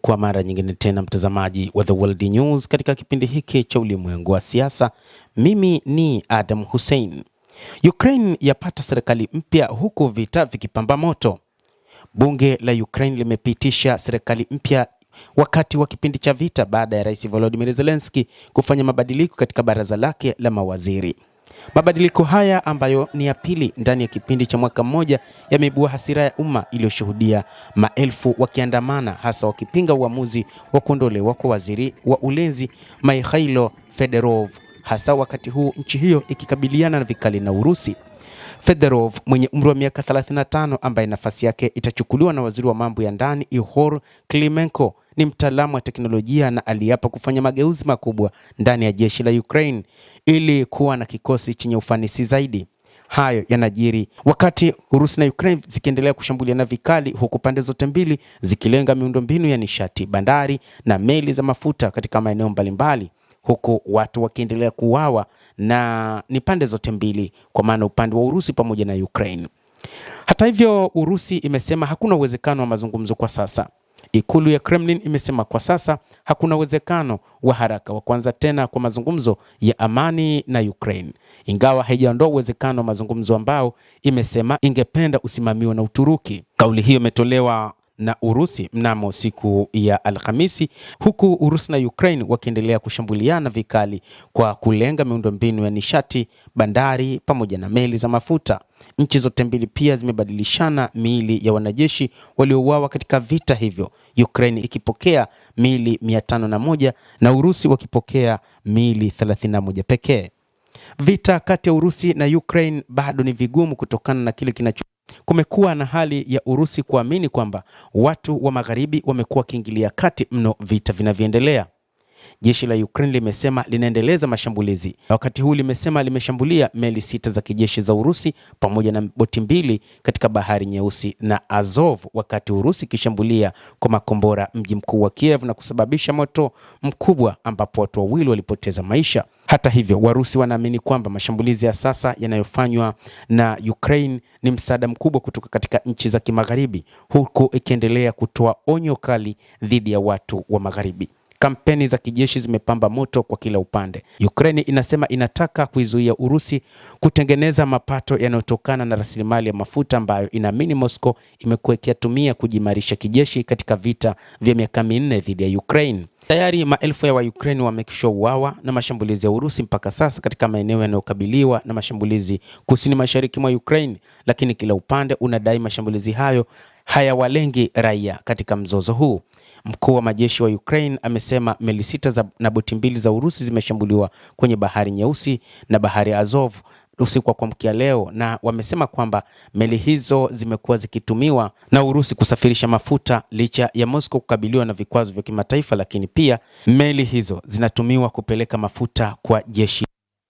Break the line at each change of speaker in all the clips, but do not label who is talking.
kwa mara nyingine tena mtazamaji wa The World News katika kipindi hiki cha ulimwengu wa siasa. Mimi ni Adam Hussein. Ukraine yapata serikali mpya huku vita vikipamba moto. Bunge la Ukraine limepitisha serikali mpya wakati wa kipindi cha vita baada ya Rais Volodymyr Zelensky kufanya mabadiliko katika baraza lake la mawaziri. Mabadiliko haya ambayo ni ya pili ndani ya kipindi cha mwaka mmoja yameibua hasira ya umma iliyoshuhudia maelfu wakiandamana, hasa wakipinga uamuzi wa kuondolewa kwa waziri wa ulinzi Mikhailo Fedorov, hasa wakati huu nchi hiyo ikikabiliana na vikali na Urusi. Fedorov mwenye umri wa miaka 35 ambaye nafasi yake itachukuliwa na waziri wa mambo ya ndani Ihor Klimenko ni mtaalamu wa teknolojia na aliapa kufanya mageuzi makubwa ndani ya jeshi la Ukraine ili kuwa na kikosi chenye ufanisi zaidi. Hayo yanajiri wakati Urusi na Ukraine zikiendelea kushambuliana vikali, huku pande zote mbili zikilenga miundombinu ya nishati, bandari na meli za mafuta katika maeneo mbalimbali, huku watu wakiendelea kuuawa na ni pande zote mbili, kwa maana upande wa Urusi pamoja na Ukraine. Hata hivyo, Urusi imesema hakuna uwezekano wa mazungumzo kwa sasa. Ikulu ya Kremlin imesema kwa sasa hakuna uwezekano wa haraka wa kuanza tena kwa mazungumzo ya amani na Ukraine, ingawa haijaondoa uwezekano wa mazungumzo ambao imesema ingependa usimamiwe na Uturuki. Kauli hiyo imetolewa na Urusi mnamo siku ya Alhamisi, huku Urusi na Ukraine wakiendelea kushambuliana vikali kwa kulenga miundombinu ya nishati, bandari pamoja na meli za mafuta. Nchi zote mbili pia zimebadilishana miili ya wanajeshi waliouawa katika vita hivyo, Ukraine ikipokea miili 501 na Urusi wakipokea miili 31 pekee. Vita kati ya Urusi na Ukraine bado ni vigumu kutokana na kile kumekuwa na hali ya Urusi kuamini kwamba watu wa magharibi wamekuwa wakiingilia kati mno vita vinavyoendelea. Jeshi la Ukraine limesema linaendeleza mashambulizi. Wakati huu limesema limeshambulia meli 6 za kijeshi za Urusi pamoja na boti 2 katika Bahari Nyeusi na Azov, wakati Urusi ikishambulia kwa makombora mji mkuu wa Kiev na kusababisha moto mkubwa ambapo watu wawili walipoteza maisha. Hata hivyo, Warusi wanaamini kwamba mashambulizi ya sasa yanayofanywa na Ukraine ni msaada mkubwa kutoka katika nchi za kimagharibi, huku ikiendelea kutoa onyo kali dhidi ya watu wa magharibi. Kampeni za kijeshi zimepamba moto kwa kila upande. Ukraine inasema inataka kuizuia Urusi kutengeneza mapato yanayotokana na rasilimali ya mafuta ambayo inaamini Moscow imekuwa ikitumia kujimarisha kijeshi katika vita vya miaka 4 dhidi ya Ukraine. Tayari maelfu ya Ukraine wamekishauawa na mashambulizi ya Urusi mpaka sasa katika maeneo yanayokabiliwa na mashambulizi kusini mashariki mwa Ukraine, lakini kila upande unadai mashambulizi hayo hayawalengi raia katika mzozo huu. Mkuu wa majeshi wa Ukraine amesema meli 6 na boti 2 za Urusi zimeshambuliwa kwenye Bahari Nyeusi na Bahari Azov usiku wa kuamkia leo, na wamesema kwamba meli hizo zimekuwa zikitumiwa na Urusi kusafirisha mafuta licha ya Moscow kukabiliwa na vikwazo vya kimataifa, lakini pia meli hizo zinatumiwa kupeleka mafuta kwa jeshi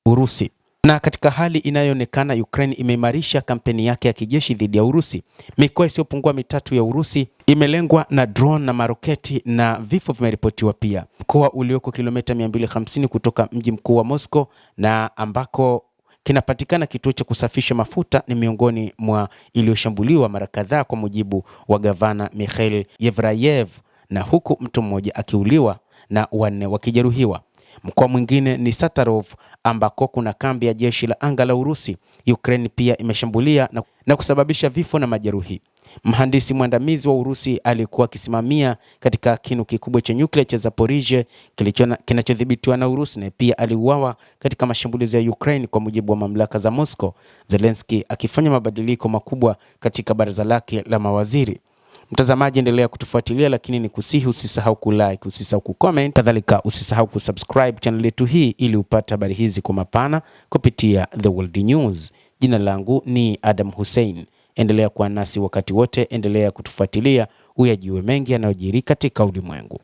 Urusi. Na katika hali inayoonekana Ukraine imeimarisha kampeni yake ya kijeshi dhidi ya Urusi. Mikoa isiyopungua 3 ya Urusi imelengwa na drone na maroketi na vifo vimeripotiwa pia. Mkoa ulioko kilomita 250 kutoka mji mkuu wa Moscow na ambako kinapatikana kituo cha kusafisha mafuta ni miongoni mwa iliyoshambuliwa mara kadhaa, kwa mujibu wa gavana Mikhail Yevrayev, na huku mtu mmoja akiuliwa na 4 wakijeruhiwa. Mkoa mwingine ni Satarov ambako kuna kambi ya jeshi la anga la Urusi. Ukraine pia imeshambulia na kusababisha vifo na majeruhi. Mhandisi mwandamizi wa Urusi alikuwa akisimamia katika kinu kikubwa cha nyuklia cha Zaporizhzhia kinachodhibitiwa na Urusi, na pia aliuawa katika mashambulizi ya Ukraine, kwa mujibu wa mamlaka za Moscow. Zelensky akifanya mabadiliko makubwa katika baraza lake la mawaziri. Mtazamaji, endelea kutufuatilia, lakini ni kusihi usisahau kulike, usisahau kucomment, kadhalika usisahau kusubscribe channel yetu hii ili upate habari hizi kwa mapana kupitia The World News. Jina langu ni Adam Hussein. Endelea kuwa nasi wakati wote, endelea kutufuatilia uyajue mengi yanayojiri katika ulimwengu.